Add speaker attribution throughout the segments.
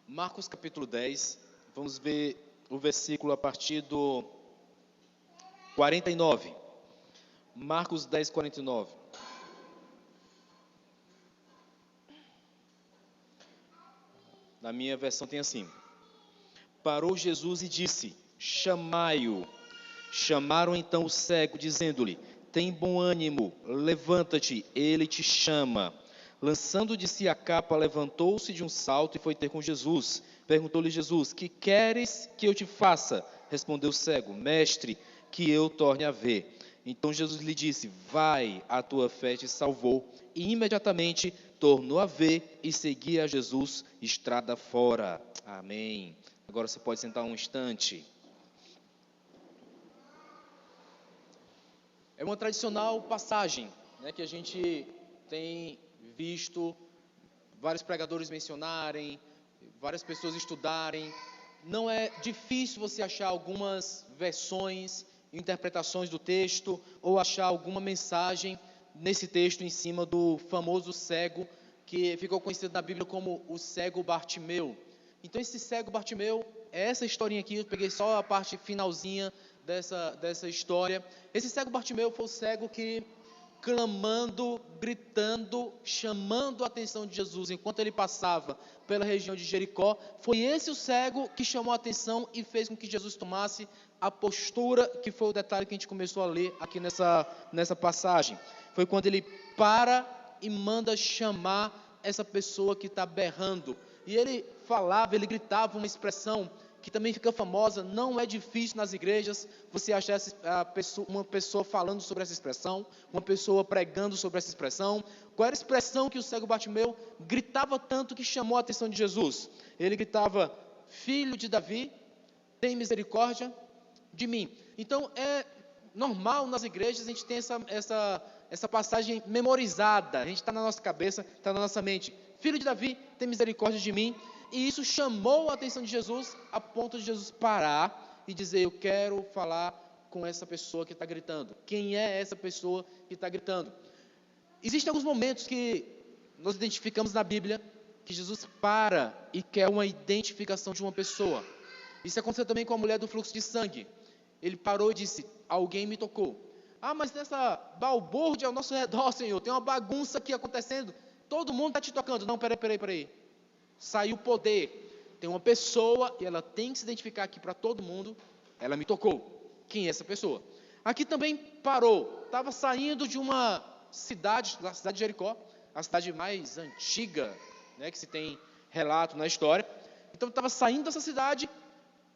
Speaker 1: Marcos capítulo 10, vamos ver o versículo a partir do 49. Marcos 10, 49. Na minha versão tem assim: Parou Jesus e disse: chamai-o. Chamaram então o cego, dizendo-lhe: tem bom ânimo, levanta-te, ele te chama. Lançando de si a capa, levantou-se de um salto e foi ter com Jesus. Perguntou-lhe Jesus: que queres que eu te faça? Respondeu o cego: mestre, que eu torne a ver. Então Jesus lhe disse: vai, a tua fé te salvou. E imediatamente tornou a ver e seguia a Jesus estrada fora. Amém. Agora você pode sentar um instante. É uma tradicional passagem, né, que a gente tem visto vários pregadores mencionarem, várias pessoas estudarem. Não é difícil você achar algumas versões, interpretações do texto, ou achar alguma mensagem nesse texto em cima do famoso cego, que ficou conhecido na Bíblia como o cego Bartimeu. Então esse cego Bartimeu, essa historinha aqui, eu peguei só a parte finalzinha dessa história. Esse cego Bartimeu foi o cego que, clamando, gritando, chamando a atenção de Jesus enquanto ele passava pela região de Jericó, foi esse o cego que chamou a atenção e fez com que Jesus tomasse a postura, que foi o detalhe que a gente começou a ler aqui nessa passagem. Foi quando ele para e manda chamar essa pessoa que está berrando. E ele falava, ele gritava uma expressão que também fica famosa. Não é difícil nas igrejas você achar uma pessoa falando sobre essa expressão, uma pessoa pregando sobre essa expressão. Qual era a expressão que o cego Bartimeu gritava tanto que chamou a atenção de Jesus? Ele gritava: filho de Davi, tem misericórdia de mim. Então é normal nas igrejas a gente ter essa passagem memorizada, a gente está na nossa cabeça, está na nossa mente: filho de Davi, tem misericórdia de mim. E isso chamou a atenção de Jesus, a ponto de Jesus parar e dizer: eu quero falar com essa pessoa que está gritando. Quem é essa pessoa que está gritando? Existem alguns momentos que nós identificamos na Bíblia que Jesus para e quer uma identificação de uma pessoa. Isso aconteceu também com a mulher do fluxo de sangue. Ele parou e disse: alguém me tocou. Ah, mas nessa balbúrdia ao nosso redor, Senhor, tem uma bagunça aqui acontecendo, todo mundo está te tocando. Não, peraí. Saiu o poder. Tem uma pessoa e ela tem que se identificar aqui para todo mundo. Ela me tocou. Quem é essa pessoa? Aqui também parou. Estava saindo de uma cidade, da cidade de Jericó, a cidade mais antiga, né, que se tem relato na história. Então estava saindo dessa cidade.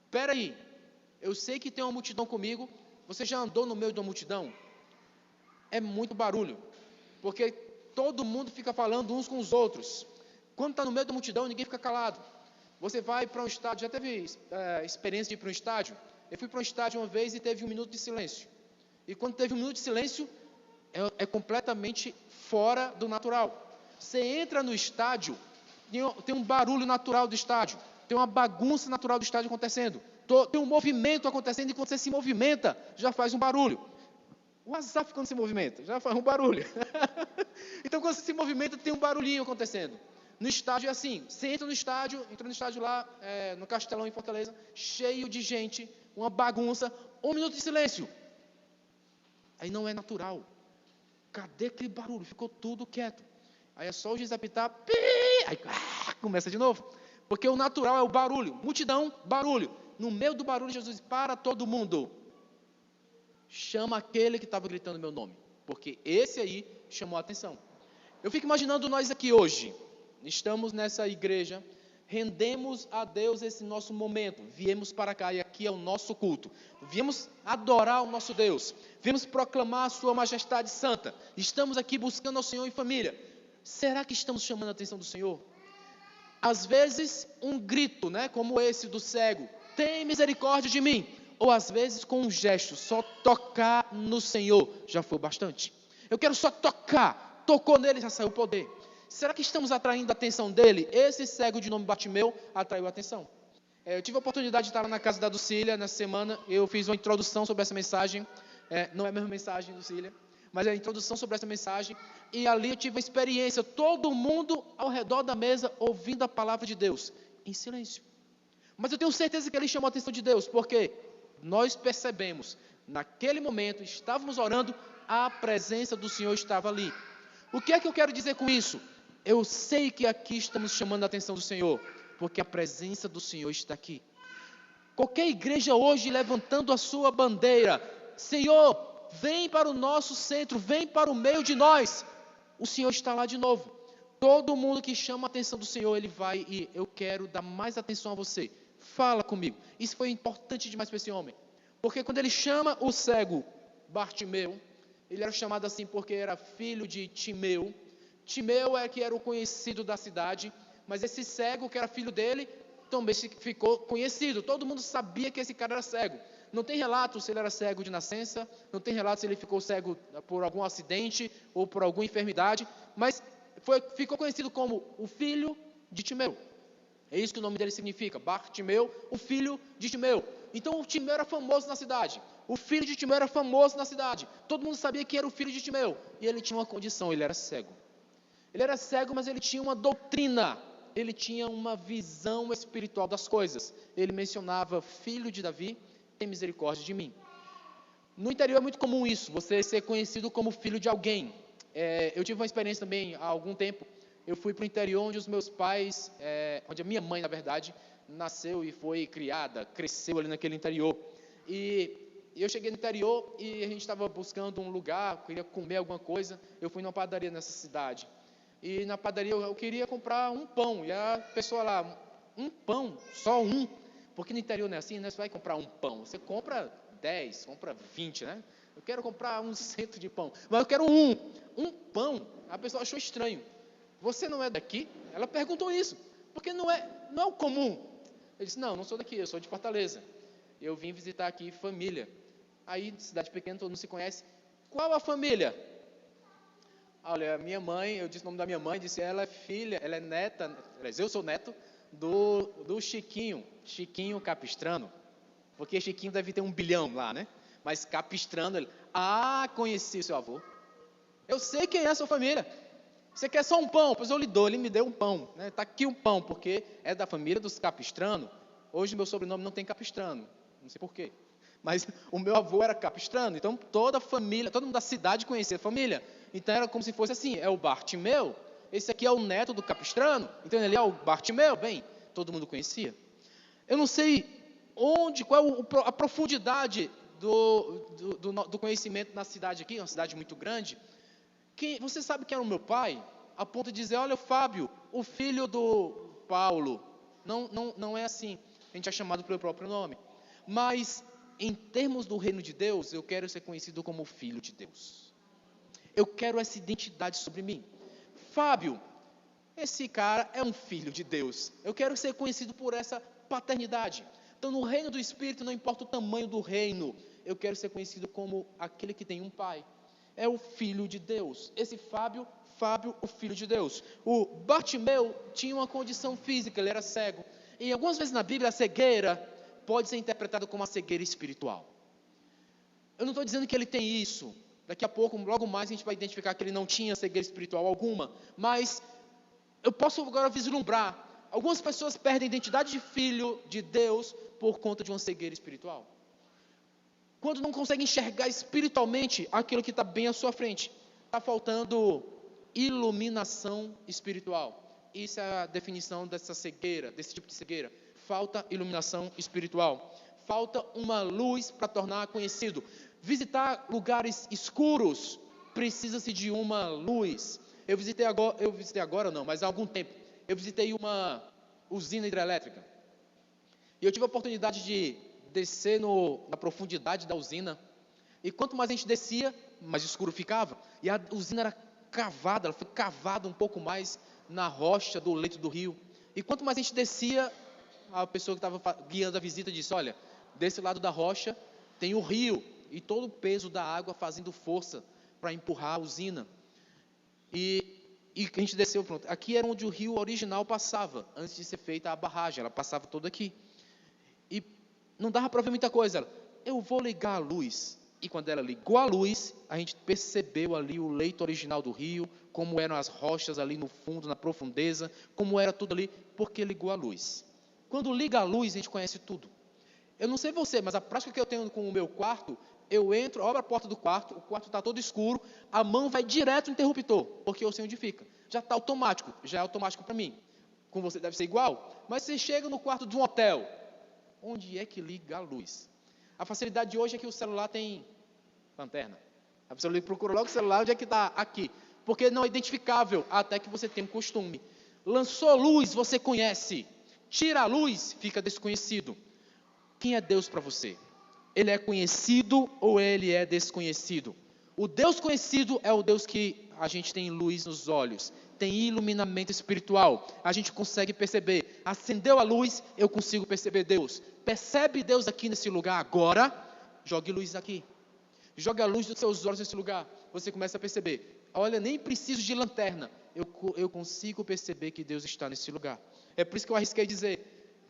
Speaker 1: Peraí, eu sei que tem uma multidão comigo. Você já andou no meio de uma multidão? É muito barulho, porque todo mundo fica falando uns com os outros. Quando está no meio da multidão, ninguém fica calado. Você vai para um estádio, já teve experiência de ir para um estádio? Eu fui para um estádio uma vez e teve 1 minuto de silêncio. E quando teve 1 minuto de silêncio, é completamente fora do natural. Você entra no estádio, tem um barulho natural do estádio, tem uma bagunça natural do estádio acontecendo, tem um movimento acontecendo, e quando você se movimenta, já faz um barulho. O WhatsApp, quando se movimenta, já faz um barulho. Então, quando você se movimenta, tem um barulhinho acontecendo. No estádio é assim: você entra no estádio lá, no Castelão, em Fortaleza, cheio de gente, uma bagunça, 1 minuto de silêncio. Aí não é natural. Cadê aquele barulho? Ficou tudo quieto. Aí é só o juiz apitar, aí começa de novo. Porque o natural é o barulho. Multidão, barulho. No meio do barulho, Jesus para todo mundo. Chama aquele que estava gritando meu nome, porque esse aí chamou a atenção. Eu fico imaginando nós aqui hoje. Estamos nessa igreja, rendemos a Deus esse nosso momento, viemos para cá e aqui é o nosso culto, viemos adorar o nosso Deus, viemos proclamar a sua majestade santa, estamos aqui buscando ao Senhor em família. Será que estamos chamando a atenção do Senhor? Às vezes um grito, né, como esse do cego: tem misericórdia de mim. Ou às vezes com um gesto, só tocar no Senhor já foi bastante. Eu quero só tocar, tocou nele, já saiu o poder. Será que estamos atraindo a atenção dele? Esse cego de nome Bartimeu atraiu a atenção. Eu tive a oportunidade de estar lá na casa da Ducília nessa semana. Eu fiz uma introdução sobre essa mensagem. Não é a mesma mensagem, Ducília, mas é a introdução sobre essa mensagem. E ali eu tive uma experiência, todo mundo ao redor da mesa ouvindo a palavra de Deus. em silêncio. Mas eu tenho certeza que ele chamou a atenção de Deus, porque nós percebemos, naquele momento, estávamos orando, a presença do Senhor estava ali. O que é que eu quero dizer com isso? Eu sei que aqui estamos chamando a atenção do Senhor, porque a presença do Senhor está aqui. Qualquer igreja hoje levantando a sua bandeira, Senhor, vem para o nosso centro, vem para o meio de nós. O Senhor está lá de novo. Todo mundo que chama a atenção do Senhor, ele vai e eu quero dar mais atenção a você. Fala comigo. Isso foi importante demais para esse homem. Porque quando ele chama o cego Bartimeu, ele era chamado assim porque era filho de Timeu. Timeu é que era o conhecido da cidade, mas esse cego que era filho dele também ficou conhecido. Todo mundo sabia que esse cara era cego. Não tem relato se ele era cego de nascença, não tem relato se ele ficou cego por algum acidente ou por alguma enfermidade, mas ficou conhecido como o filho de Timeu. É isso que o nome dele significa, Bartimeu, o filho de Timeu. Então o Timeu era famoso na cidade, o filho de Timeu era famoso na cidade, todo mundo sabia que era o filho de Timeu, e ele tinha uma condição, ele era cego. Ele era cego, mas ele tinha uma doutrina, ele tinha uma visão espiritual das coisas. Ele mencionava, filho de Davi, tem misericórdia de mim. No interior é muito comum isso, você ser conhecido como filho de alguém. Eu tive uma experiência também há algum tempo. Eu fui para o interior onde os meus pais, onde a minha mãe, na verdade, nasceu e foi criada, cresceu ali naquele interior. E eu cheguei no interior e a gente estava buscando um lugar, queria comer alguma coisa. Eu fui numa padaria nessa cidade. E na padaria eu queria comprar um pão. E a pessoa lá, um pão, só um. Porque no interior não é assim, né? Você vai comprar um pão, você compra 10, compra 20, né? Eu quero comprar um cento de pão, mas eu quero um pão. A pessoa achou estranho. Você não é daqui? Ela perguntou isso, porque não é o comum. Eu disse, não sou daqui, eu sou de Fortaleza. Eu vim visitar aqui família. Aí, cidade pequena, todo mundo se conhece. Qual a família? Olha, minha mãe, eu disse o nome da minha mãe, disse, ela é filha, ela é neta, eu sou neto do Chiquinho Capistrano, porque Chiquinho deve ter 1 bilhão lá, né? Mas Capistrano, ele, conheci seu avô, eu sei quem é a sua família, você quer só um pão? Pois eu lhe dou, ele me deu um pão, né? Está aqui um pão, porque é da família dos Capistrano. Hoje meu sobrenome não tem Capistrano, não sei porquê, mas o meu avô era Capistrano, então toda a família, todo mundo da cidade conhecia a família, então era como se fosse assim, é o Bartimeu, esse aqui é o neto do Capistrano, então ele é o Bartimeu, bem, todo mundo conhecia. Eu não sei qual é a profundidade do conhecimento na cidade aqui, uma cidade muito grande. Você sabe que era o meu pai, a ponto de dizer, olha, Fábio, o filho do Paulo, não é assim, a gente é chamado pelo próprio nome, mas em termos do reino de Deus, eu quero ser conhecido como filho de Deus, eu quero essa identidade sobre mim. Fábio, esse cara é um filho de Deus, eu quero ser conhecido por essa paternidade. Então no reino do Espírito, não importa o tamanho do reino, eu quero ser conhecido como aquele que tem um pai, é o filho de Deus. Esse Fábio, o filho de Deus. O Bartimeu tinha uma condição física, ele era cego, e algumas vezes na Bíblia a cegueira pode ser interpretada como uma cegueira espiritual. Eu não estou dizendo que ele tem isso, daqui a pouco, logo mais a gente vai identificar que ele não tinha cegueira espiritual alguma, mas eu posso agora vislumbrar, algumas pessoas perdem a identidade de filho de Deus por conta de uma cegueira espiritual. Quando não conseguem enxergar espiritualmente aquilo que está bem à sua frente, está faltando iluminação espiritual. Isso é a definição dessa cegueira, desse tipo de cegueira. Falta iluminação espiritual. Falta uma luz para tornar conhecido. Visitar lugares escuros, precisa-se de uma luz. Eu visitei agora não, mas há algum tempo, eu visitei uma usina hidrelétrica. E eu tive a oportunidade de descer na profundidade da usina. E quanto mais a gente descia, mais escuro ficava. E a usina era cavada, ela foi cavada um pouco mais na rocha do leito do rio. E quanto mais a gente descia, a pessoa que estava guiando a visita disse, olha, desse lado da rocha tem o rio. E todo o peso da água fazendo força para empurrar a usina. E a gente desceu, pronto. Aqui era onde o rio original passava, antes de ser feita a barragem, ela passava toda aqui. E não dava para ver muita coisa. Eu vou ligar a luz. E quando ela ligou a luz, a gente percebeu ali o leito original do rio, como eram as rochas ali no fundo, na profundeza, como era tudo ali, porque ligou a luz. Quando liga a luz, a gente conhece tudo. Eu não sei você, mas a prática que eu tenho com o meu quarto, eu entro, abro a porta do quarto, o quarto está todo escuro, a mão vai direto no interruptor, porque eu sei onde fica. Já está automático, já é automático para mim. Com você deve ser igual, mas você chega no quarto de um hotel, onde é que liga a luz? A facilidade de hoje é que o celular tem lanterna. A pessoa procura logo o celular, onde é que está? Aqui. Porque não é identificável, até que você tem um costume. Lançou luz, você conhece. Tira a luz, fica desconhecido. Quem é Deus para você? Ele é conhecido ou ele é desconhecido? O Deus conhecido é o Deus que a gente tem luz nos olhos, tem iluminamento espiritual, a gente consegue perceber. Acendeu a luz, eu consigo perceber Deus. Percebe Deus aqui nesse lugar agora? Jogue luz aqui. Joga a luz dos seus olhos nesse lugar. Você começa a perceber. Olha, nem preciso de lanterna. Eu consigo perceber que Deus está nesse lugar. É por isso que eu arrisquei dizer,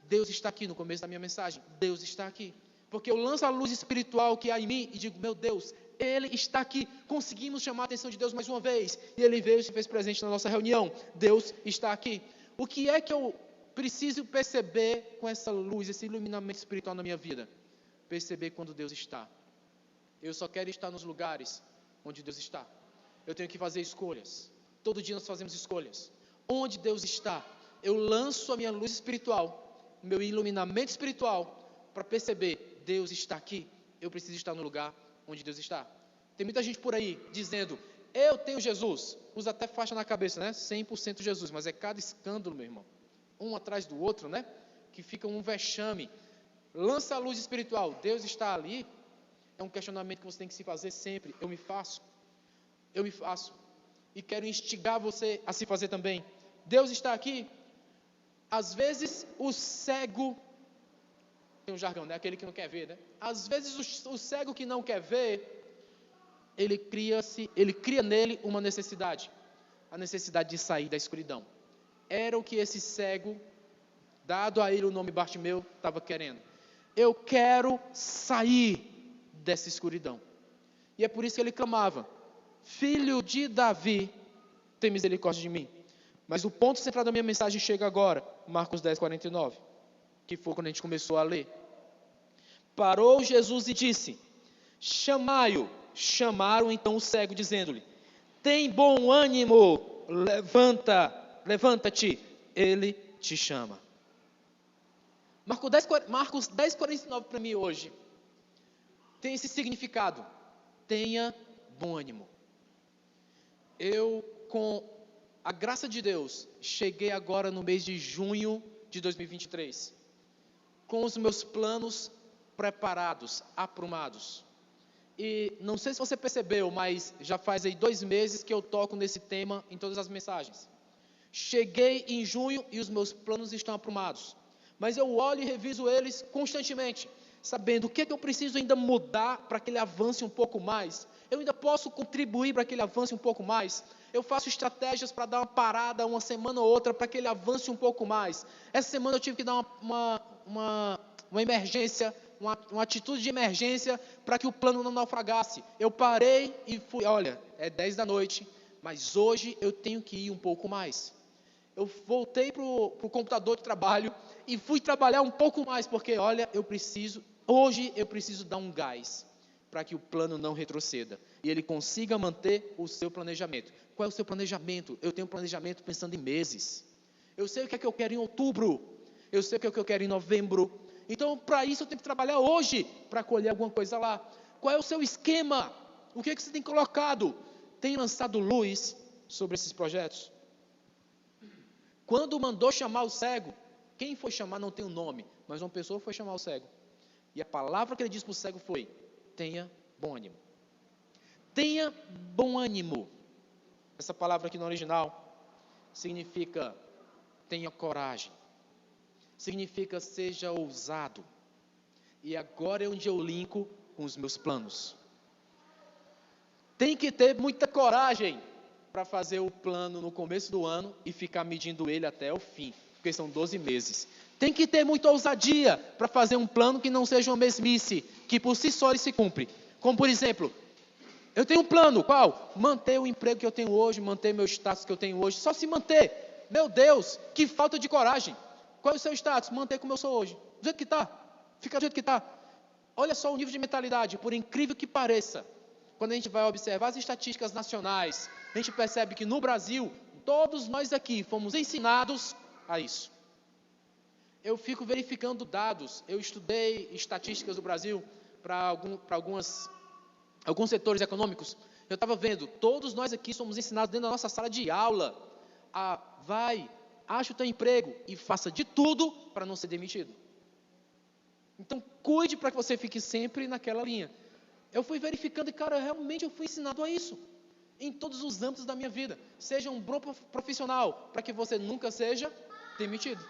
Speaker 1: Deus está aqui no começo da minha mensagem. Deus está aqui. Porque eu lanço a luz espiritual que há em mim e digo, meu Deus, Ele está aqui. Conseguimos chamar a atenção de Deus mais uma vez. E Ele veio e se fez presente na nossa reunião. Deus está aqui. O que é que eu preciso perceber com essa luz, esse iluminamento espiritual na minha vida? Perceber quando Deus está. Eu só quero estar nos lugares onde Deus está. Eu tenho que fazer escolhas. Todo dia nós fazemos escolhas. Onde Deus está? Eu lanço a minha luz espiritual, o meu iluminamento espiritual, para perceber, Deus está aqui. Eu preciso estar no lugar onde Deus está. Tem muita gente por aí dizendo, eu tenho Jesus. Usa até faixa na cabeça, né? 100% Jesus. Mas é cada escândalo, meu irmão. Um atrás do outro, né? Que fica um vexame. Lança a luz espiritual. Deus está ali. É um questionamento que você tem que se fazer sempre. Eu me faço. E quero instigar você a se fazer também. Deus está aqui. Às vezes o cego, tem um jargão, né? Aquele que não quer ver, né? Às vezes o cego que não quer ver, ele cria nele uma necessidade. A necessidade de sair da escuridão. Era o que esse cego, dado a ele o nome Bartimeu, estava querendo. Eu quero sair dessa escuridão. E é por isso que ele clamava, Filho de Davi, tem misericórdia de mim. Mas o ponto central da minha mensagem chega agora, Marcos 10, 49, que foi quando a gente começou a ler. Parou Jesus e disse, chamai-o. Chamaram então o cego, dizendo-lhe, tem bom ânimo, levanta-te, ele te chama. Marcos 10, 49 para mim hoje, tem esse significado, tenha bom ânimo. Eu, com a graça de Deus, cheguei agora no mês de junho de 2023, com os meus planos preparados, aprumados. E não sei se você percebeu, mas já faz aí 2 meses que eu toco nesse tema em todas as mensagens. Cheguei em junho e os meus planos estão aprumados. Mas eu olho e reviso eles constantemente, sabendo o que eu preciso ainda mudar para que ele avance um pouco mais. Eu ainda posso contribuir para que ele avance um pouco mais. Eu faço estratégias para dar uma parada uma semana ou outra para que ele avance um pouco mais. Essa semana eu tive que dar uma emergência, uma atitude de emergência para que o plano não naufragasse. Eu parei e fui, olha, é 10 da noite, mas hoje eu tenho que ir um pouco mais. Eu voltei para o computador de trabalho e fui trabalhar um pouco mais, porque olha, hoje eu preciso dar um gás para que o plano não retroceda e ele consiga manter o seu planejamento. Qual é o seu planejamento? Eu tenho um planejamento pensando em meses. Eu sei o que é que eu quero em outubro. Eu sei o que é que eu quero em novembro. Então, para isso eu tenho que trabalhar hoje para colher alguma coisa lá. Qual é o seu esquema? O que é que você tem colocado? Tem lançado luz sobre esses projetos? Quando mandou chamar o cego, quem foi chamar não tem um nome, mas uma pessoa foi chamar o cego. E a palavra que ele disse para o cego foi, tenha bom ânimo. Tenha bom ânimo. Essa palavra aqui no original significa tenha coragem. Significa seja ousado. E agora é onde eu linko com os meus planos. Tem que ter muita coragem para fazer o plano no começo do ano e ficar medindo ele até o fim, porque são 12 meses. Tem que ter muita ousadia para fazer um plano que não seja uma mesmice, que por si só ele se cumpre. Como por exemplo, eu tenho um plano, qual? Manter o emprego que eu tenho hoje, manter meu status que eu tenho hoje, só se manter. Meu Deus, que falta de coragem. Qual é o seu status? Manter como eu sou hoje. Do jeito que está. Fica do jeito que está. Olha só o nível de mentalidade, por incrível que pareça. Quando a gente vai observar as estatísticas nacionais, a gente percebe que no Brasil, todos nós aqui fomos ensinados a isso. Eu fico verificando dados. Eu estudei estatísticas do Brasil para alguns setores econômicos. Eu estava vendo, todos nós aqui somos ensinados dentro da nossa sala de aula a ache o teu emprego e faça de tudo para não ser demitido. Então, cuide para que você fique sempre naquela linha. Eu fui verificando e, cara, realmente eu fui ensinado a isso. Em todos os âmbitos da minha vida. Seja um bom profissional, para que você nunca seja demitido.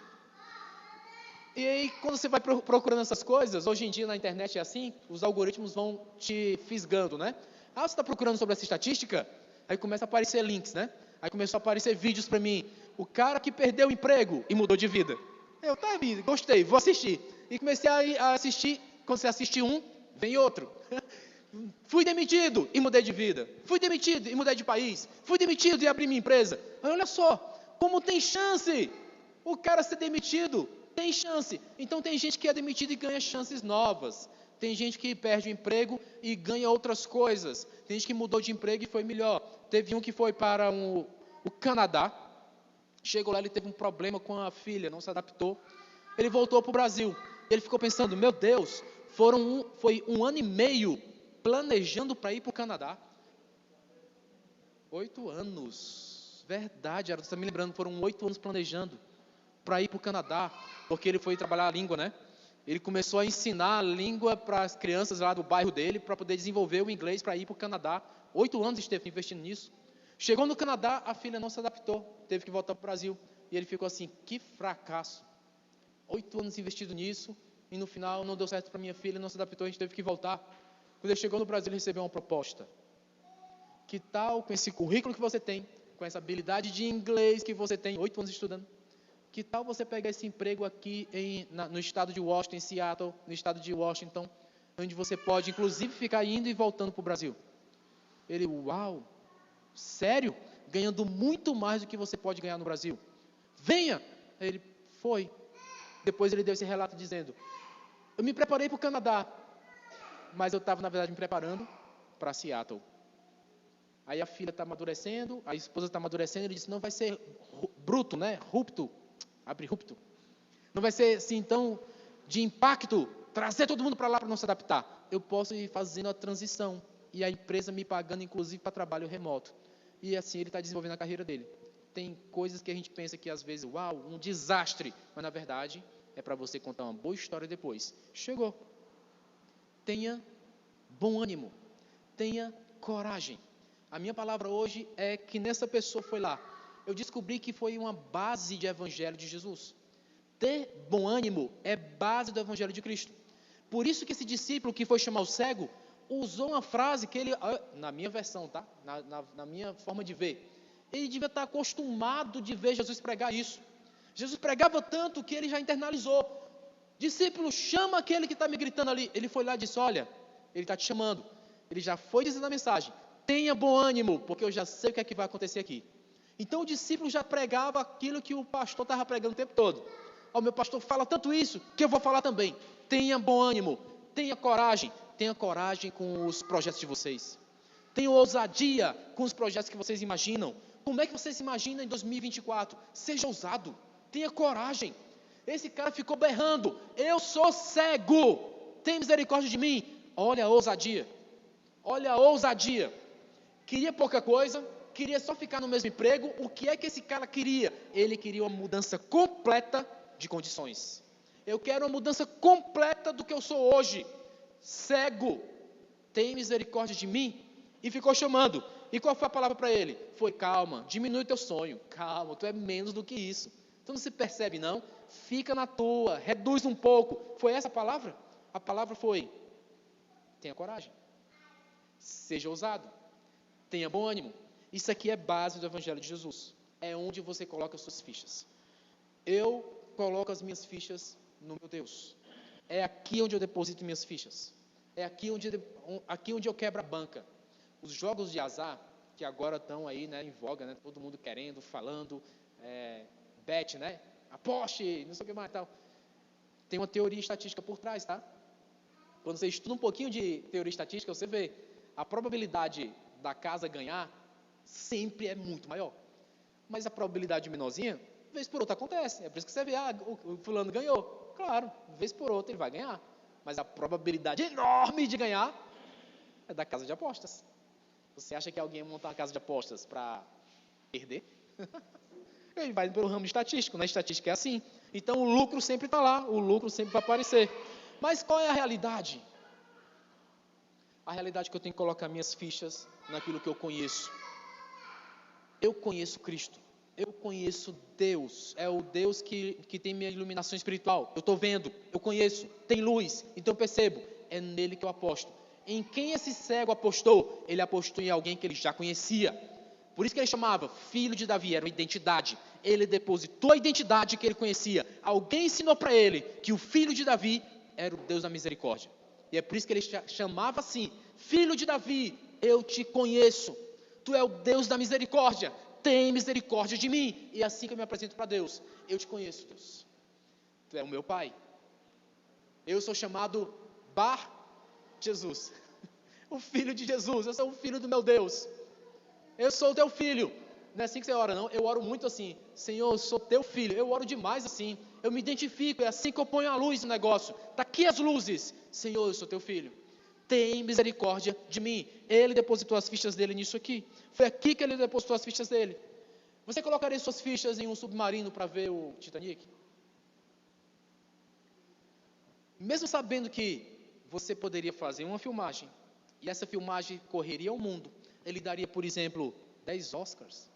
Speaker 1: E aí, quando você vai procurando essas coisas, hoje em dia na internet é assim, os algoritmos vão te fisgando, né? Você está procurando sobre essa estatística? Aí começa a aparecer links, né? Aí começou a aparecer vídeos para mim. O cara que perdeu o emprego e mudou de vida. Eu, tá, gostei, vou assistir. E comecei a assistir. Quando você assiste um, vem outro. Fui demitido e mudei de vida. Fui demitido e mudei de país. Fui demitido e abri minha empresa. Olha só, como tem chance o cara ser demitido. Tem chance. Então tem gente que é demitido e ganha chances novas. Tem gente que perde o emprego e ganha outras coisas. Tem gente que mudou de emprego e foi melhor. Teve um que foi para o Canadá. Chegou lá, ele teve um problema com a filha, não se adaptou. Ele voltou para o Brasil. Ele ficou pensando, meu Deus, foi 1 ano e meio planejando para ir para o Canadá. 8 anos. Verdade, você está me lembrando, foram 8 anos planejando para ir para o Canadá, porque ele foi trabalhar a língua, né? Ele começou a ensinar a língua para as crianças lá do bairro dele, para poder desenvolver o inglês para ir para o Canadá. 8 anos esteve investindo nisso. Chegou no Canadá, a filha não se adaptou, teve que voltar para o Brasil. E ele ficou assim, que fracasso. 8 anos investido nisso, e no final não deu certo para minha filha, não se adaptou, a gente teve que voltar. Quando ele chegou no Brasil, ele recebeu uma proposta. Que tal, com esse currículo que você tem, com essa habilidade de inglês que você tem, 8 anos estudando, que tal você pegar esse emprego aqui no estado de Washington, em Seattle, no estado de Washington, onde você pode, inclusive, ficar indo e voltando para o Brasil? Ele, uau, sério? Ganhando muito mais do que você pode ganhar no Brasil. Venha! Ele foi. Depois ele deu esse relato dizendo, eu me preparei para o Canadá, mas eu estava, na verdade, me preparando para Seattle. Aí a filha está amadurecendo, a esposa está amadurecendo, ele disse, não vai ser bruto, né? Rupto. Não vai ser assim, então, de impacto, trazer todo mundo para lá para não se adaptar. Eu posso ir fazendo a transição e a empresa me pagando, inclusive, para trabalho remoto. E assim ele está desenvolvendo a carreira dele. Tem coisas que a gente pensa que às vezes, uau, um desastre, mas na verdade é para você contar uma boa história depois. Chegou. Tenha bom ânimo, tenha coragem. A minha palavra hoje é que nessa pessoa foi lá. Eu descobri que foi uma base de evangelho de Jesus. Ter bom ânimo é base do evangelho de Cristo. Por isso que esse discípulo que foi chamar o cego, usou uma frase que ele, na minha versão, tá? Na minha forma de ver, ele devia estar acostumado de ver Jesus pregar isso. Jesus pregava tanto que ele já internalizou. Discípulo, chama aquele que está me gritando ali. Ele foi lá e disse, olha, ele está te chamando. Ele já foi dizendo a mensagem, tenha bom ânimo, porque eu já sei o que é que vai acontecer aqui. Então o discípulo já pregava aquilo que o pastor estava pregando o tempo todo. O meu pastor fala tanto isso, que eu vou falar também. Tenha bom ânimo, tenha coragem com os projetos de vocês. Tenha ousadia com os projetos que vocês imaginam. Como é que vocês se imaginam em 2024? Seja ousado, tenha coragem. Esse cara ficou berrando, eu sou cego, tem misericórdia de mim. Olha a ousadia, queria pouca coisa, queria só ficar no mesmo emprego. O que é que esse cara queria? Ele queria uma mudança completa de condições. Eu quero uma mudança completa do que eu sou hoje. Cego, tem misericórdia de mim? E ficou chamando. E qual foi a palavra para ele? Foi, calma, diminui teu sonho. Calma, tu é menos do que isso. Tu não se percebe não? Fica na tua, reduz um pouco. Foi essa a palavra? A palavra foi, tenha coragem. Seja ousado. Tenha bom ânimo. Isso aqui é base do Evangelho de Jesus. É onde você coloca as suas fichas. Eu coloco as minhas fichas no meu Deus. É aqui onde eu deposito minhas fichas. É aqui onde eu quebro a banca. Os jogos de azar, que agora estão aí, né, em voga, né, todo mundo querendo, falando, bet, né? aposte, não sei o que mais e tal. Tem uma teoria estatística por trás, tá? Quando você estuda um pouquinho de teoria estatística, você vê a probabilidade da casa ganhar sempre é muito maior. Mas a probabilidade menorzinha, vez por outra acontece. É por isso que você vê, o fulano ganhou. Claro, vez por outra ele vai ganhar. Mas a probabilidade enorme de ganhar é da casa de apostas. Você acha que alguém ia montar uma casa de apostas para perder? Ele vai pelo ramo estatístico, né? Estatística é assim. Então o lucro sempre está lá, o lucro sempre vai aparecer. Mas qual é a realidade? A realidade é que eu tenho que colocar minhas fichas naquilo que eu conheço. Eu conheço Cristo. Eu conheço Deus. É o Deus que tem minha iluminação espiritual. Eu estou vendo, eu conheço, tem luz. Então eu percebo, é nele que eu aposto. Em quem esse cego apostou? Ele apostou em alguém que ele já conhecia. Por isso que ele chamava filho de Davi, era uma identidade. Ele depositou a identidade que ele conhecia. Alguém ensinou para ele que o filho de Davi era o Deus da misericórdia. E é por isso que ele chamava assim, filho de Davi, eu te conheço. Tu é o Deus da misericórdia. Tem misericórdia de mim. E é assim que eu me apresento para Deus. Eu te conheço, Deus. Tu é o meu Pai. Eu sou chamado Bar Jesus. O filho de Jesus. Eu sou o filho do meu Deus. Eu sou o teu filho. Não é assim que você ora, não. Eu oro muito assim. Senhor, eu sou teu filho. Eu oro demais assim. Eu me identifico. É assim que eu ponho a luz no negócio. Está aqui as luzes. Senhor, eu sou teu filho. Tem misericórdia de mim. Ele depositou as fichas dele nisso aqui. Foi aqui que ele depositou as fichas dele. Você colocaria suas fichas em um submarino para ver o Titanic? Mesmo sabendo que você poderia fazer uma filmagem, e essa filmagem correria ao mundo, ele daria, por exemplo, 10 Oscars.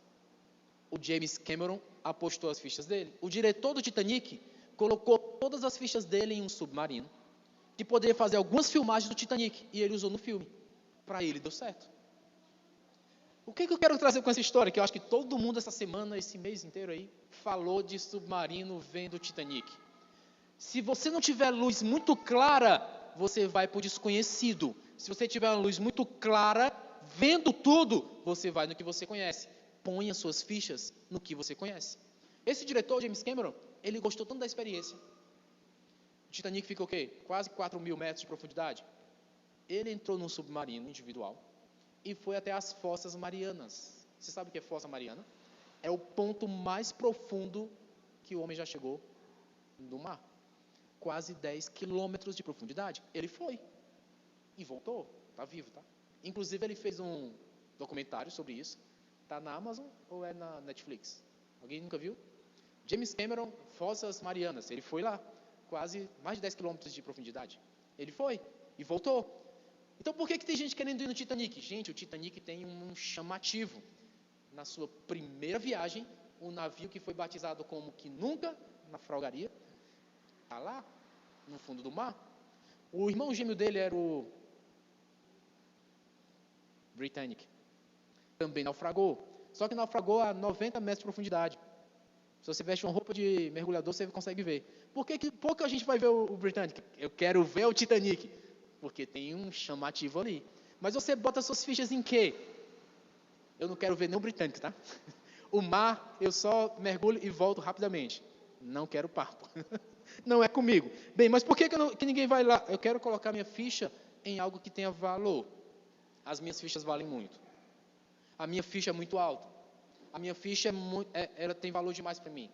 Speaker 1: O James Cameron apostou as fichas dele. O diretor do Titanic colocou todas as fichas dele em um submarino, que poderia fazer algumas filmagens do Titanic, e ele usou no filme. Para ele deu certo. O que eu quero trazer com essa história? Que eu acho que todo mundo essa semana, esse mês inteiro aí, falou de submarino vendo o Titanic. Se você não tiver luz muito clara, você vai para o desconhecido. Se você tiver uma luz muito clara, vendo tudo, você vai no que você conhece. Põe as suas fichas no que você conhece. Esse diretor, James Cameron, ele gostou tanto da experiência. O Titanic ficou o quê? Quase 4.000 metros de profundidade. Ele entrou num submarino individual e foi até as Fossas Marianas. Você sabe o que é Fossa Mariana? É o ponto mais profundo que o homem já chegou no mar. Quase 10 quilômetros de profundidade. Ele foi e voltou. Está vivo, tá? Inclusive ele fez um documentário sobre isso. Está na Amazon ou é na Netflix? Alguém nunca viu? James Cameron, Fossas Marianas. Ele foi lá. Quase mais de 10 quilômetros de profundidade. Ele foi e voltou. Então por que tem gente querendo ir no Titanic? Gente, o Titanic tem um chamativo. Na sua primeira viagem, um navio que foi batizado como que nunca naufragaria, está lá, no fundo do mar. O irmão gêmeo dele era o Britannic. Também naufragou. Só que naufragou a 90 metros de profundidade. Se você veste uma roupa de mergulhador, você consegue ver. Por que pouca gente vai ver o Britannic? Eu quero ver o Titanic. Porque tem um chamativo ali. Mas você bota suas fichas em quê? Eu não quero ver nem o Britannic, tá? O mar, eu só mergulho e volto rapidamente. Não quero papo. Não é comigo. Bem, mas por que ninguém vai lá? Eu quero colocar minha ficha em algo que tenha valor. As minhas fichas valem muito. A minha ficha é muito alta. A minha ficha ela tem valor demais para mim.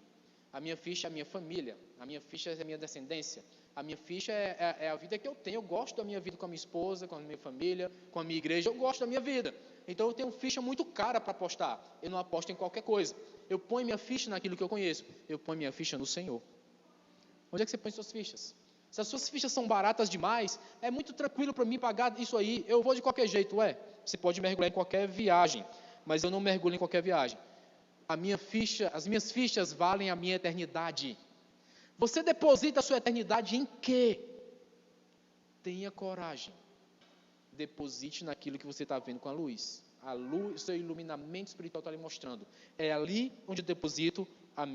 Speaker 1: A minha ficha é a minha família. A minha ficha é a minha descendência. A minha ficha é a vida que eu tenho. Eu gosto da minha vida com a minha esposa, com a minha família, com a minha igreja. Eu gosto da minha vida. Então eu tenho ficha muito cara para apostar. Eu não aposto em qualquer coisa. Eu ponho minha ficha naquilo que eu conheço. Eu ponho minha ficha no Senhor. Onde é que você põe suas fichas? Se as suas fichas são baratas demais, é muito tranquilo para mim pagar isso aí. Eu vou de qualquer jeito. Você pode mergulhar em qualquer viagem. Mas eu não mergulho em qualquer viagem. As minhas fichas valem a minha eternidade. Você deposita a sua eternidade em quê? Tenha coragem. Deposite naquilo que você está vendo com a luz. A luz, o seu iluminamento espiritual está lhe mostrando. É ali onde eu deposito as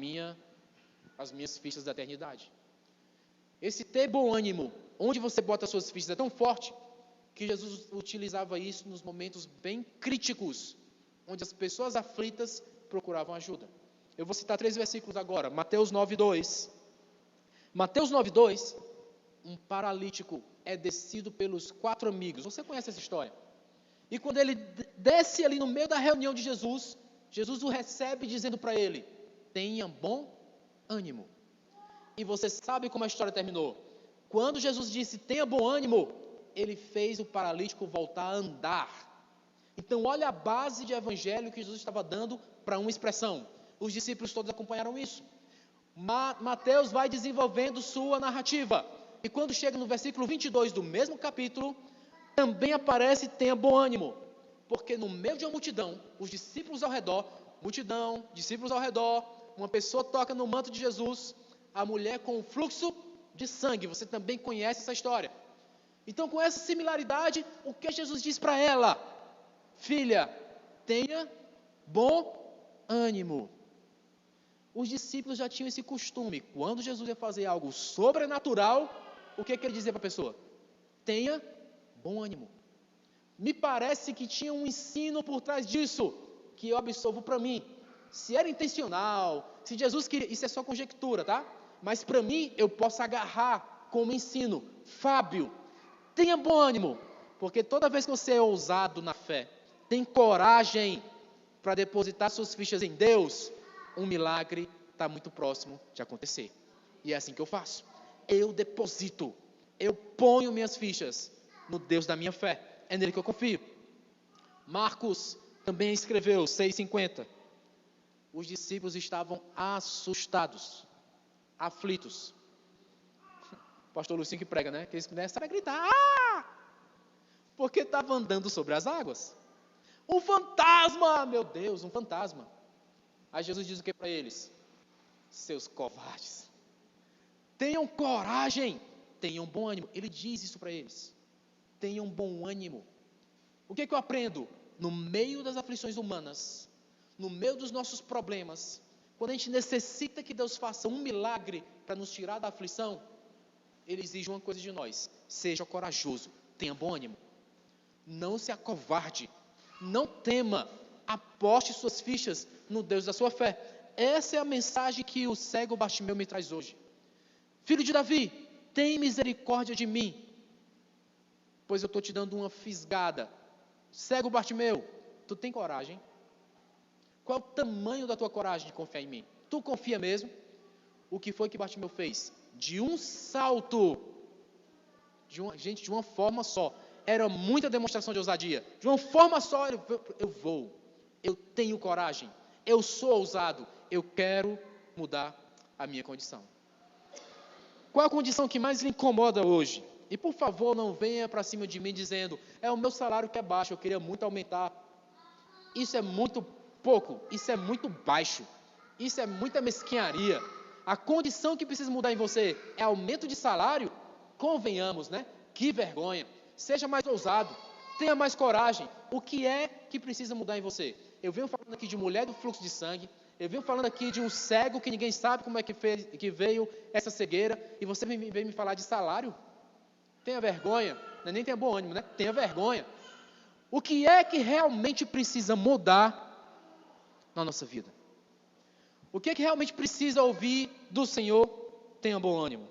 Speaker 1: minhas fichas da eternidade. Esse ter bom ânimo, onde você bota as suas fichas, é tão forte que Jesus utilizava isso nos momentos bem críticos, onde as pessoas aflitas procuravam ajuda. Eu vou citar 3 versículos agora. Mateus 9:2. Mateus 9:2, um paralítico é descido pelos 4 amigos. Você conhece essa história? E quando ele desce ali no meio da reunião de Jesus, Jesus o recebe dizendo para ele: tenha bom ânimo. E você sabe como a história terminou. Quando Jesus disse tenha bom ânimo, ele fez o paralítico voltar a andar. Então olha a base de evangelho que Jesus estava dando para uma expressão. Os discípulos todos acompanharam isso. Mateus vai desenvolvendo sua narrativa. E quando chega no versículo 22 do mesmo capítulo, também aparece tenha bom ânimo. Porque no meio de uma multidão, os discípulos ao redor, discípulos ao redor, uma pessoa toca no manto de Jesus, a mulher com o fluxo de sangue. Você também conhece essa história. Então, com essa similaridade, o que Jesus diz para ela? Filha, tenha bom ânimo. Os discípulos já tinham esse costume. Quando Jesus ia fazer algo sobrenatural, o que ele dizia para a pessoa? Tenha bom ânimo. Me parece que tinha um ensino por trás disso, que eu absolvo para mim. Se era intencional, se Jesus queria, isso é só conjectura, tá? Mas para mim, eu posso agarrar como ensino. Fábio, tenha bom ânimo, porque toda vez que você é ousado na fé, tem coragem para depositar suas fichas em Deus, um milagre está muito próximo de acontecer. E é assim que eu faço. Eu deposito, eu ponho minhas fichas no Deus da minha fé. É nele que eu confio. Marcos também escreveu, 6,50. Os discípulos estavam assustados, aflitos. O pastor Lucinho que prega, né? Que eles começaram a gritar, porque estava andando sobre as águas. Um fantasma, meu Deus, um fantasma. Aí Jesus diz o que para eles? Seus covardes. Tenham coragem, tenham bom ânimo. Ele diz isso para eles. Tenham bom ânimo. O que eu aprendo? No meio das aflições humanas, no meio dos nossos problemas, quando a gente necessita que Deus faça um milagre para nos tirar da aflição, Ele exige uma coisa de nós: seja corajoso, tenha bom ânimo. Não se acovarde, não tema, aposte suas fichas no Deus da sua fé. Essa é a mensagem que o cego Bartimeu me traz hoje. Filho de Davi, tem misericórdia de mim, pois eu estou te dando uma fisgada. Cego Bartimeu, tu tem coragem? Qual é o tamanho da tua coragem de confiar em mim? Tu confia mesmo? O que foi que Bartimeu fez? De um salto, de uma forma só, era muita demonstração de ousadia. De uma forma só, eu vou, eu tenho coragem, eu sou ousado, eu quero mudar a minha condição. Qual a condição que mais lhe incomoda hoje? E por favor, não venha para cima de mim dizendo, é o meu salário que é baixo, eu queria muito aumentar. Isso é muito pouco, isso é muito baixo, isso é muita mesquinharia. A condição que precisa mudar em você é aumento de salário? Convenhamos, né? Que vergonha. Seja mais ousado, tenha mais coragem. O que é que precisa mudar em você? Eu venho falando aqui de mulher do fluxo de sangue, eu venho falando aqui de um cego que ninguém sabe como é que veio essa cegueira, e você vem me falar de salário? Tenha vergonha, nem tenha bom ânimo, né? Tenha vergonha. O que é que realmente precisa mudar na nossa vida? O que é que realmente precisa ouvir do Senhor? Tenha bom ânimo.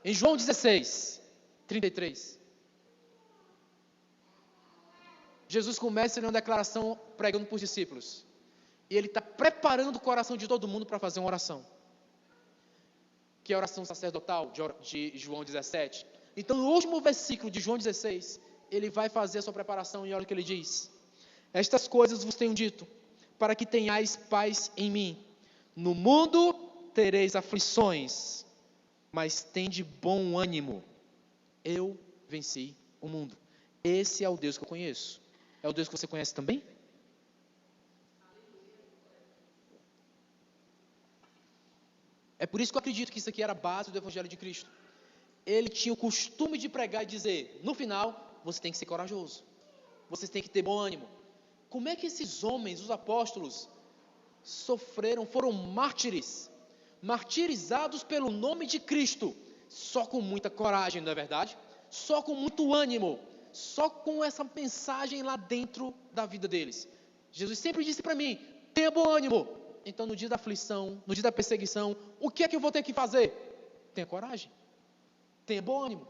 Speaker 1: Em João 16, 33, Jesus começa uma declaração pregando para os discípulos. E ele está preparando o coração de todo mundo para fazer uma oração. Que é a oração sacerdotal de João 17. Então, no último versículo de João 16, ele vai fazer a sua preparação e olha o que ele diz. Estas coisas vos tenho dito, para que tenhais paz em mim. No mundo tereis aflições, mas tende bom ânimo. Eu venci o mundo. Esse é o Deus que eu conheço. É o Deus que você conhece também? É por isso que eu acredito que isso aqui era a base do Evangelho de Cristo. Ele tinha o costume de pregar e dizer, no final, você tem que ser corajoso. Você tem que ter bom ânimo. Como é que esses homens, os apóstolos, sofreram, foram mártires, martirizados pelo nome de Cristo, só com muita coragem, não é verdade? Só com muito ânimo, só com essa mensagem lá dentro da vida deles. Jesus sempre disse para mim, tenha bom ânimo, então no dia da aflição, no dia da perseguição, o que é que eu vou ter que fazer? Tenha coragem, tenha bom ânimo.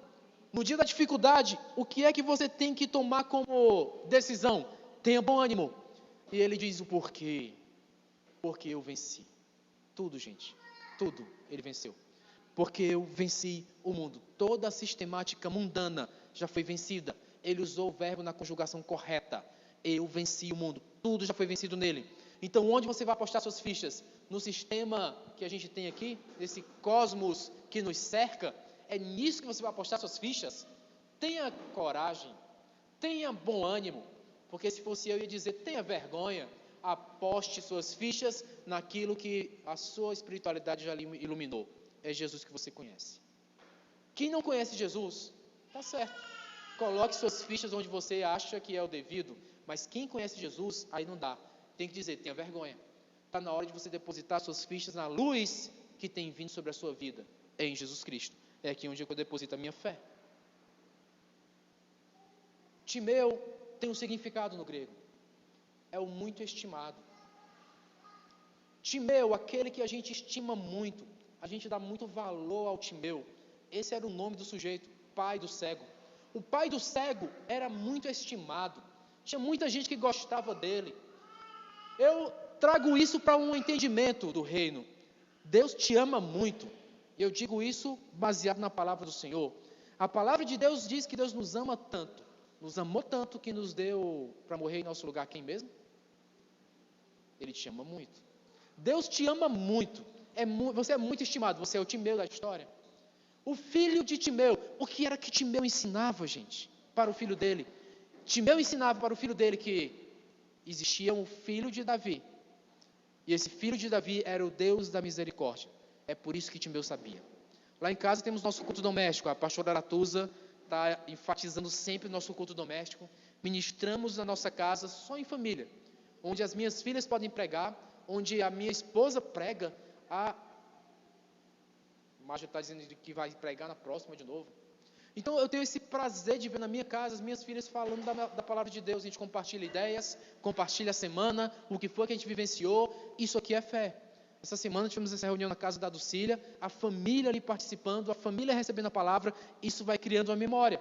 Speaker 1: No dia da dificuldade, o que é que você tem que tomar como decisão? Tenha bom ânimo. E ele diz o porquê. Porque eu venci. Tudo, gente. Tudo ele venceu. Porque eu venci o mundo. Toda a sistemática mundana já foi vencida. Ele usou o verbo na conjugação correta. Eu venci o mundo. Tudo já foi vencido nele. Então, onde você vai apostar suas fichas? No sistema que a gente tem aqui? Nesse cosmos que nos cerca? É nisso que você vai apostar suas fichas? Tenha coragem. Tenha bom ânimo. Porque se fosse eu ia dizer, tenha vergonha. Aposte suas fichas naquilo que a sua espiritualidade já iluminou. É Jesus que você conhece. Quem não conhece Jesus, está certo. Coloque suas fichas onde você acha que é o devido. Mas quem conhece Jesus, aí não dá. Tem que dizer, tenha vergonha. Está na hora de você depositar suas fichas na luz que tem vindo sobre a sua vida. É em Jesus Cristo. É aqui onde eu deposito a minha fé. Timeu tem um significado no grego. É o muito estimado. Timeu, aquele que a gente estima muito, a gente dá muito valor ao Timeu. Esse era o nome do sujeito, pai do cego. O pai do cego era muito estimado. Tinha muita gente que gostava dele. Eu trago isso para um entendimento do reino. Deus te ama muito. Eu digo isso baseado na palavra do Senhor. A palavra de Deus diz que Deus nos ama tanto. Nos amou tanto que nos deu para morrer em nosso lugar. Quem mesmo? Ele te ama muito. Deus te ama muito. Você é muito estimado. Você é o Timeu da história. O filho de Timeu. O que era que Timeu ensinava, gente? Para o filho dele. Timeu ensinava para o filho dele que existia um filho de Davi. E esse filho de Davi era o Deus da misericórdia. É por isso que Timeu sabia. Lá em casa temos nosso culto doméstico. A pastora Aratusa está enfatizando sempre o nosso culto doméstico. Ministramos na nossa casa só em família. Onde as minhas filhas podem pregar, onde a minha esposa prega, a Márcia está dizendo que vai pregar na próxima de novo. Então eu tenho esse prazer de ver na minha casa as minhas filhas falando da palavra de Deus. A gente compartilha ideias, compartilha a semana, o que foi que a gente vivenciou. Isso aqui é fé. Essa semana tivemos essa reunião na casa da Ducília, a família ali participando, a família recebendo a palavra. Isso vai criando uma memória.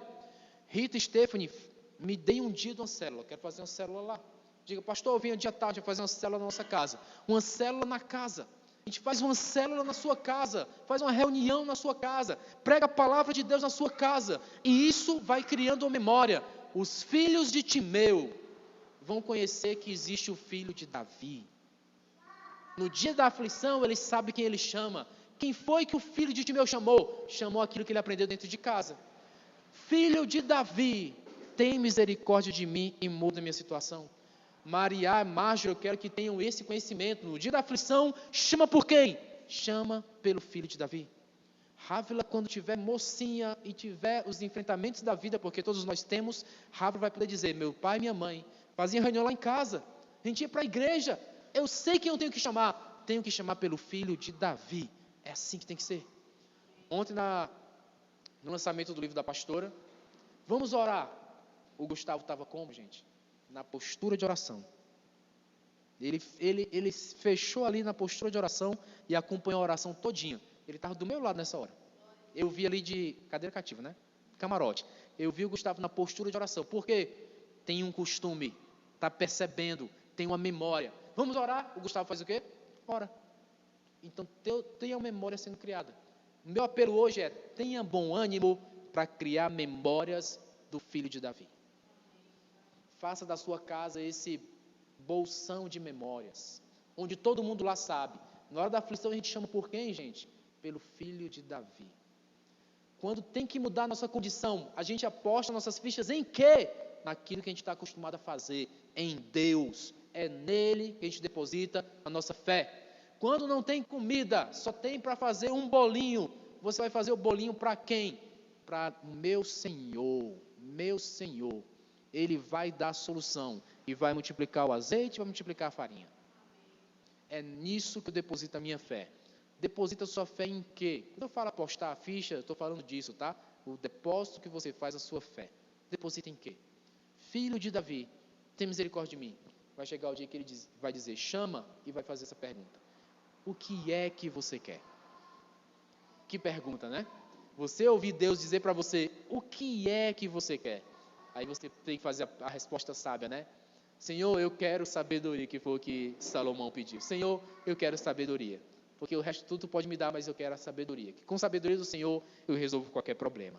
Speaker 1: Rita e Stephanie, me deem um dia de uma célula, quero fazer uma célula lá. Diga, pastor, eu vim um dia tarde, fazer uma célula na nossa casa. Uma célula na casa. A gente faz uma célula na sua casa, faz uma reunião na sua casa, prega a palavra de Deus na sua casa. E isso vai criando uma memória. Os filhos de Timeu vão conhecer que existe o filho de Davi. No dia da aflição, ele sabe quem ele chama. Quem foi que o filho de Timeu chamou? Chamou aquilo que ele aprendeu dentro de casa. Filho de Davi, tem misericórdia de mim e muda a minha situação. Maria, Márcia, eu quero que tenham esse conhecimento. No dia da aflição, chama por quem? Chama pelo filho de Davi. Rávila, quando tiver mocinha e tiver os enfrentamentos da vida, porque todos nós temos, Rávila vai poder dizer, meu pai e minha mãe faziam reunião lá em casa, a gente ia para a igreja, eu sei quem eu tenho que chamar pelo filho de Davi. É assim que tem que ser. Ontem, no lançamento do livro da pastora, vamos orar. O Gustavo estava como, gente? Na postura de oração. Ele fechou ali na postura de oração e acompanhou a oração todinha. Ele estava do meu lado nessa hora. Eu vi ali de cadeira cativa, né? Camarote. Eu vi o Gustavo na postura de oração. Por quê? Tem um costume, está percebendo, tem uma memória. Vamos orar? O Gustavo faz o quê? Ora. Então tenha uma memória sendo criada. O meu apelo hoje é, tenha bom ânimo para criar memórias do filho de Davi. Faça da sua casa esse bolsão de memórias, onde todo mundo lá sabe. Na hora da aflição a gente chama por quem, gente? Pelo filho de Davi. Quando tem que mudar a nossa condição, a gente aposta nossas fichas em quê? Naquilo que a gente está acostumado a fazer, em Deus. É nele que a gente deposita a nossa fé. Quando não tem comida, só tem para fazer um bolinho. Você vai fazer o bolinho para quem? Para meu Senhor. Meu Senhor. Ele vai dar a solução. E vai multiplicar o azeite, vai multiplicar a farinha. É nisso que eu deposito a minha fé. Deposita a sua fé em quê? Quando eu falo apostar a ficha, eu estou falando disso, tá? O depósito que você faz a sua fé. Deposita em quê? Filho de Davi, tem misericórdia de mim. Vai chegar o dia que ele vai dizer, chama, e vai fazer essa pergunta. o que é que você quer? Que pergunta, né? Você ouvir Deus dizer para você, o que é que você quer? Aí você tem que fazer a resposta sábia, né? Senhor, eu quero sabedoria, que foi o que Salomão pediu. Senhor, eu quero sabedoria. Porque o resto tudo tu pode me dar, mas eu quero a sabedoria. Que com sabedoria do Senhor eu resolvo qualquer problema.